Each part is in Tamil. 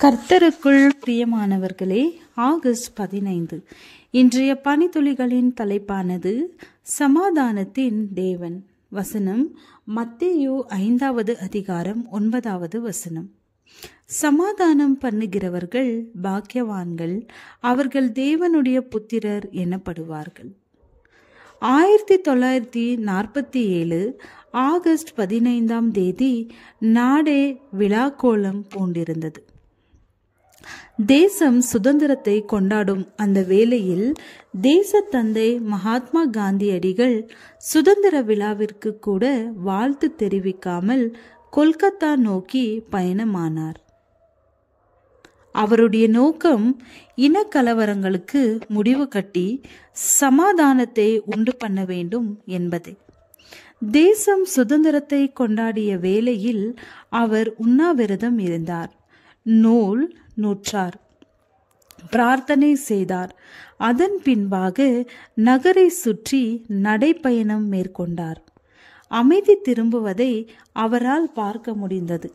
கர்த்தருக்குள் பிரியமானவர்களே, ஆகஸ்ட் 15 இன்றைய பனித்துளிகளின் தலைப்பானது சமாதானத்தின் தேவன். வசனம் மத்தேயு 5வது அதிகாரம் 9வது வசனம். சமாதானம் பண்ணுகிறவர்கள் பாக்கியவான்கள், அவர்கள் தேவனுடைய புத்திரர் எனப்படுவார்கள். 1947 ஆகஸ்ட் 15ஆம் தேதி நாடே விழாக்கோலம் பூண்டிருந்தது. தேசம் சுதந்திரத்தை கொண்டாடும் அந்த வேளையில் தேசத்தந்தை மகாத்மா காந்தியடிகள் சுதந்திர விழாவிற்கு கூட வாழ்த்து தெரிவிக்காமல் கொல்கத்தா நோக்கி பயணமானார். அவருடைய நோக்கம் இனக்கலவரங்களுக்கு முடிவு கட்டி சமாதானத்தை உண்டு பண்ண வேண்டும் என்பதே. தேசம் சுதந்திரத்தை கொண்டாடிய வேளையில் அவர் உண்ணாவிரதம் இருந்தார், நூல் நூற்றார், பிரார்த்தனை செய்தார். அதன் பின்பாக நகரை சுற்றி நடைப்பயணம் மேற்கொண்டார். அமைதி திரும்புவதை அவரால் பார்க்க முடிந்தது.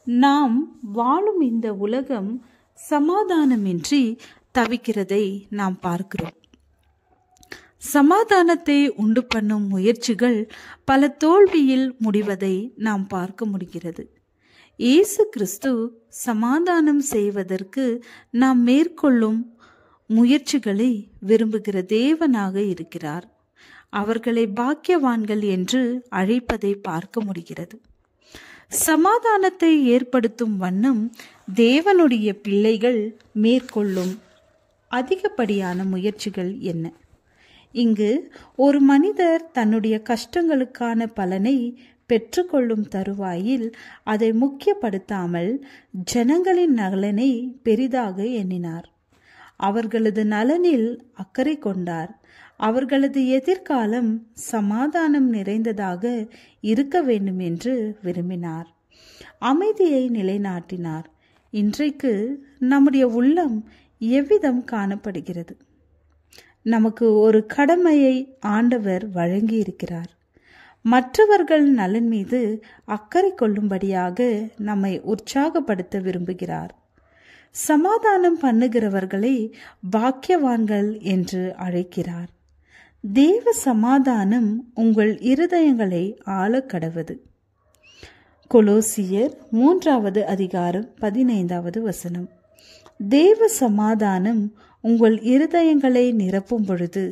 நாம் வாழும் இந்த உலகம் சமாதானமின்றி தவிக்கிறதை நாம் பார்க்கிறோம். சமாதானத்தை உண்டு பண்ணும் முயற்சிகள் பல தோல்வியில் முடிவதை நாம் பார்க்க முடிகிறது. இயேசு கிறிஸ்து சமாதானம் செய்வதற்கு நாம் மேற்கொள்ளும் முயற்சிகளை விரும்புகிற தேவனாக இருக்கிறார். அவர்களை பாக்கியவான்கள் என்று அழைப்பதை பார்க்க முடிகிறது. சமாதானத்தை ஏற்படுத்தும் வண்ணம் தேவனுடைய பிள்ளைகள் மேற்கொள்ளும் அதிகப்படியான முயற்சிகள் என்ன? இங்கு ஒரு மனிதர் தன்னுடைய கஷ்டங்களுக்கான பலனை பெற்றுக்கொள்ளும் தருவாயில் அதை முக்கியப்படுத்தாமல் ஜனங்களின் நலனை பெரிதாக எண்ணினார். அவர்களது நலனில் அக்கறை கொண்டார். அவர்களது எதிர்காலம் சமாதானம் நிறைந்ததாக இருக்க வேண்டும் என்று விரும்பினார். அமைதியை நிலைநாட்டினார். இன்றைக்கு நம்முடைய உள்ளம் எவ்விதம் காணப்படுகிறது? நமக்கு ஒரு கடமையை ஆண்டவர் வழங்கி இருக்கிறார். மற்றவர்கள் நலன் மீது அக்கறை கொள்ளும்படியாக நம்மை உற்சாகப்படுத்த விரும்புகிறார். சமாதானம் பண்ணுகிறவர்களை பாக்கியவான்கள் என்று அழைக்கிறார். தேவ சமாதானம் உங்கள் இருதயங்களை ஆள கடவது. கொலோசியர் 3வது அதிகாரம் 15வது வசனம். தேவ சமாதானம் உங்கள் இருதயங்களை நிரப்பும் பொழுது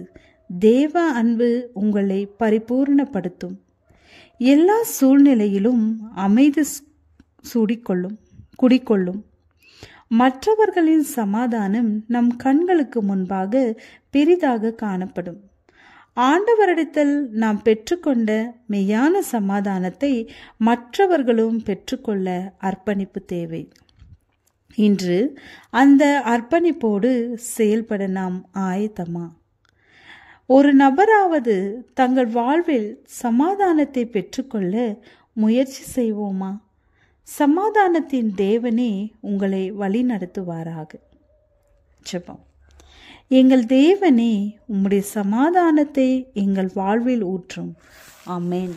தேவ அன்பு உங்களை பரிபூர்ணப்படுத்தும். எல்லா சூழ்நிலையிலும் அமைதி குடிக்கொள்ளும். மற்றவர்களின் சமாதானம் நம் கண்களுக்கு முன்பாக பெரிதாக காணப்படும். ஆண்டவரிடத்தில் நாம் பெற்றுக்கொண்ட மெய்யான சமாதானத்தை மற்றவர்களும் பெற்றுக்கொள்ள அர்ப்பணிப்பு தேவை. இன்று அந்த அர்ப்பணிப்போடு செயல்பட நாம் ஆயத்தமா? ஒரு நபராவது தங்கள் வாழ்வில் சமாதானத்தை பெற்றுக்கொள்ள முயற்சி செய்வோமா? சமாதானத்தின் தேவனே உங்களை வழி நடத்துவாராக. ஜெபம். எங்கள் தேவனே, உம்முடைய சமாதானத்தை எங்கள் வாழ்வில் ஊற்றும். ஆமென்.